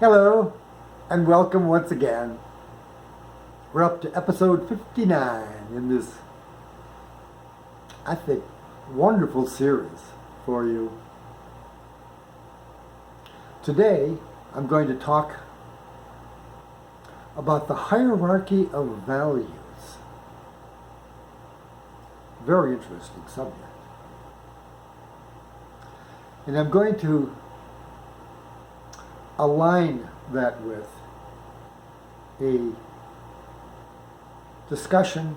Hello, and welcome once again. We're up to episode 59 in this, I think, wonderful series for you. Today, I'm going to talk about the hierarchy of values. Very interesting subject. And I'm going to align that with a discussion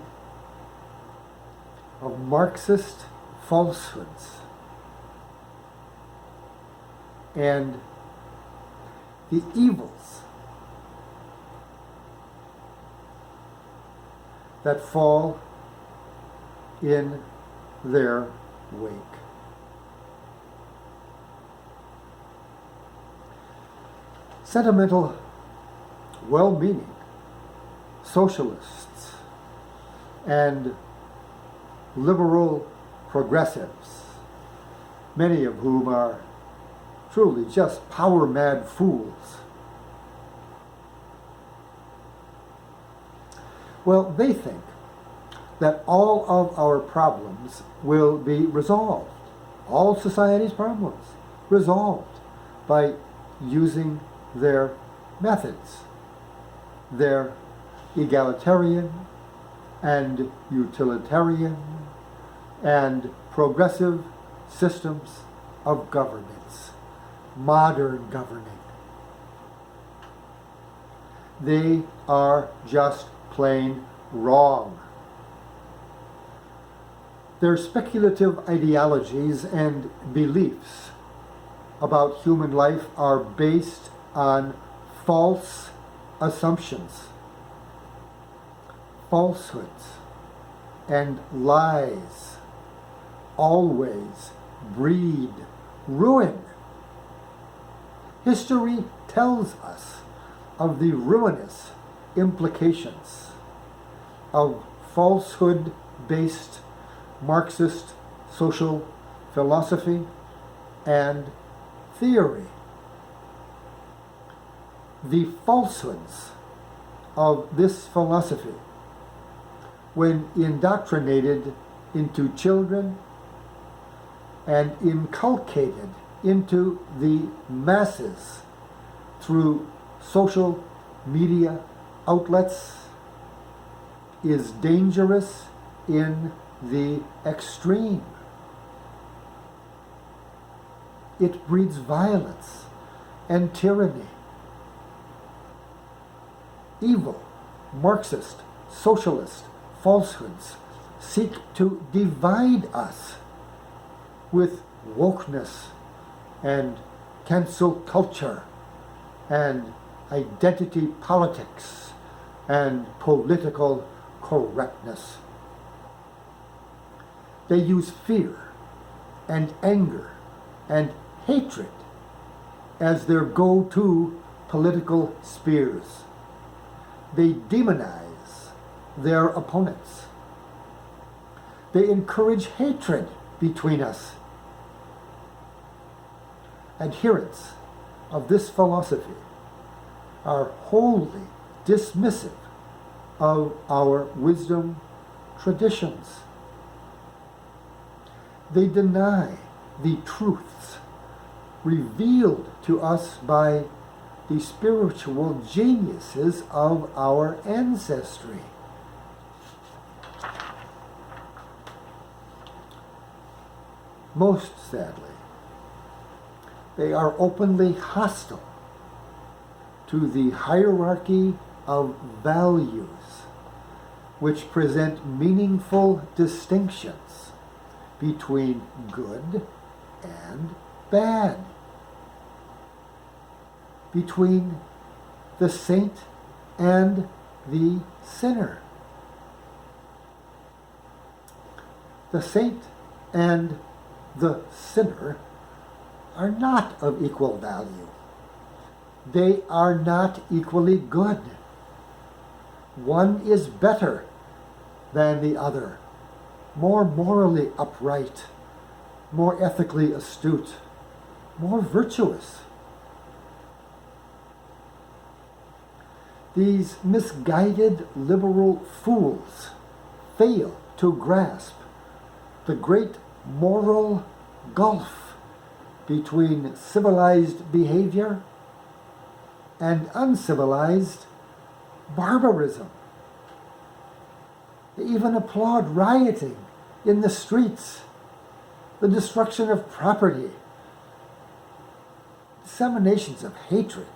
of Marxist falsehoods and the evils that fall in their wake. Sentimental, well-meaning socialists and liberal progressives, many of whom are truly just power-mad fools. Well, they think that all of our problems will be resolved, all society's problems resolved by using their methods, their egalitarian and utilitarian and progressive systems of governance, modern governing. They are just plain wrong. Their speculative ideologies and beliefs about human life are based on false assumptions, falsehoods, and lies always breed ruin. History tells us of the ruinous implications of falsehood-based Marxist social philosophy and theory. The falsehoods of this philosophy, when indoctrinated into children and inculcated into the masses through social media outlets, is dangerous in the extreme. It breeds violence and tyranny. Evil, Marxist, socialist falsehoods seek to divide us with wokeness and cancel culture and identity politics and political correctness. They use fear and anger and hatred as their go-to political spears. They demonize their opponents. They encourage hatred between us. Adherents of this philosophy are wholly dismissive of our wisdom traditions. They deny the truths revealed to us by the spiritual geniuses of our ancestry. Most sadly, they are openly hostile to the hierarchy of values which present meaningful distinctions between good and bad, between the saint and the sinner. The saint and the sinner are not of equal value. They are not equally good. One is better than the other, more morally upright, more ethically astute, more virtuous. These misguided liberal fools fail to grasp the great moral gulf between civilized behavior and uncivilized barbarism. They even applaud rioting in the streets, the destruction of property, disseminations of hatred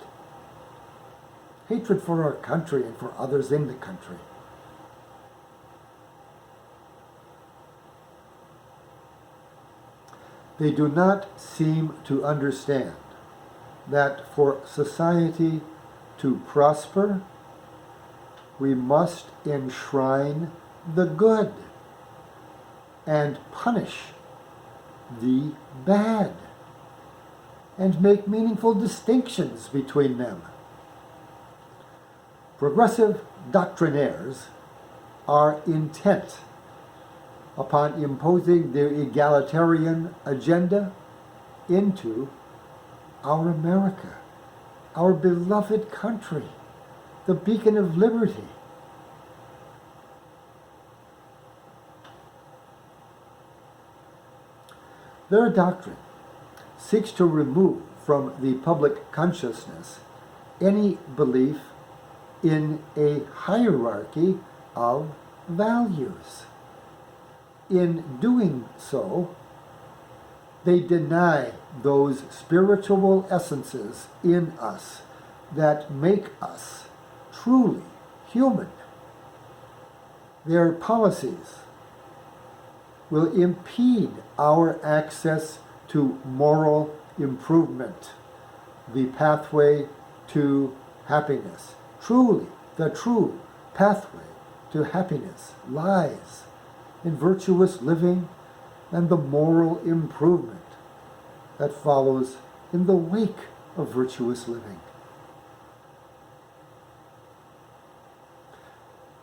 for our country and for others in the country. They do not seem to understand that for society to prosper, we must enshrine the good and punish the bad and make meaningful distinctions between them. Progressive doctrinaires are intent upon imposing their egalitarian agenda into our America, our beloved country, the beacon of liberty. Their doctrine seeks to remove from the public consciousness any belief in a hierarchy of values. In doing so, they deny those spiritual essences in us that make us truly human. Their policies will impede our access to moral improvement, the pathway to happiness. Truly, the true pathway to happiness lies in virtuous living and the moral improvement that follows in the wake of virtuous living.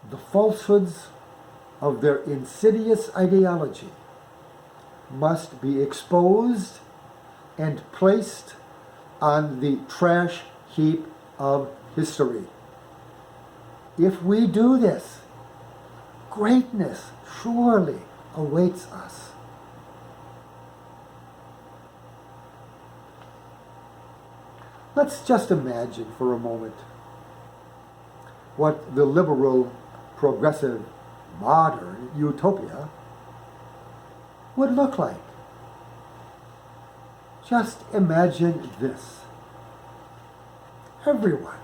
The falsehoods of their insidious ideology must be exposed and placed on the trash heap of history. If we do this, greatness surely awaits us. Let's just imagine for a moment what the liberal, progressive, modern utopia would look like. Just imagine this. Everyone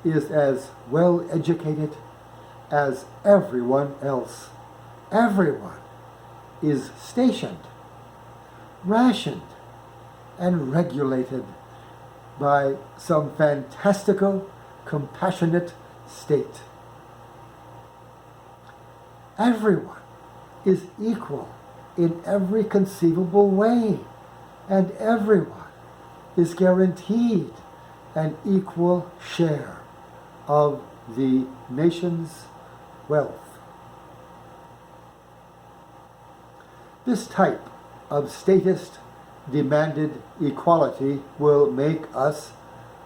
is as well educated as everyone else. Everyone is stationed, rationed, and regulated by some fantastical, compassionate state. Everyone is equal in every conceivable way, and everyone is guaranteed an equal share of the nation's wealth. This type of statist demanded equality will make us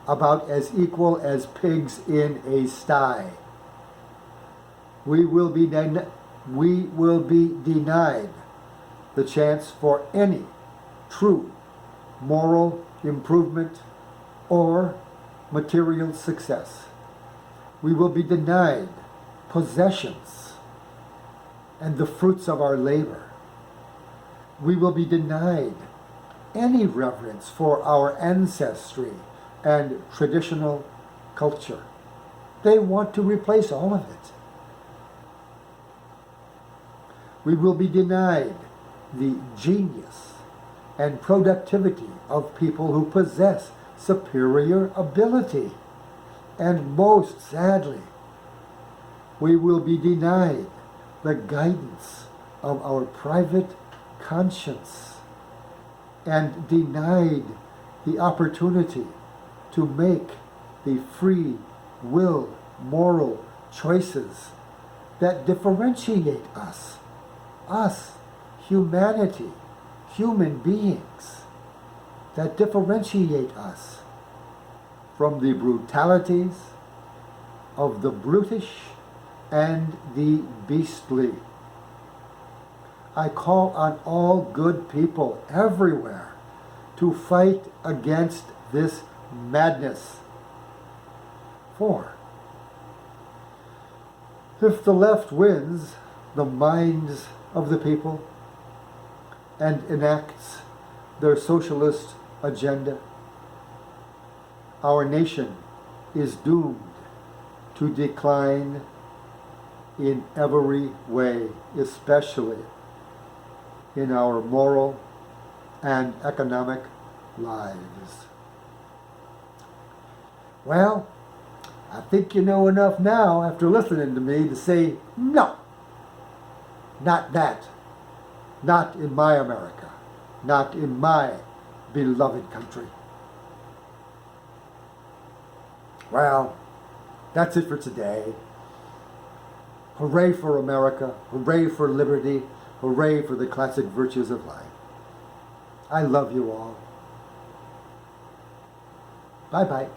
about as equal as pigs in a sty. We will be denied the chance for any true moral improvement or material success. We will be denied possessions and the fruits of our labor. We will be denied any reverence for our ancestry and traditional culture. They want to replace all of it. We will be denied the genius and productivity of people who possess superior ability. And most sadly, we will be denied the guidance of our private conscience and denied the opportunity to make the free will moral choices that differentiate us, humanity, human beings, that differentiate us from the brutalities of the brutish and the beastly. I call on all good people everywhere to fight against this madness. For if the left wins the minds of the people and enacts their socialist agenda, our nation is doomed to decline in every way, especially in our moral and economic lives. Well, I think you know enough now after listening to me to say, no, not that. Not in my America. Not in my beloved country. Well, that's it for today. Hooray for America. Hooray for liberty. Hooray for the classic virtues of life. I love you all. Bye-bye.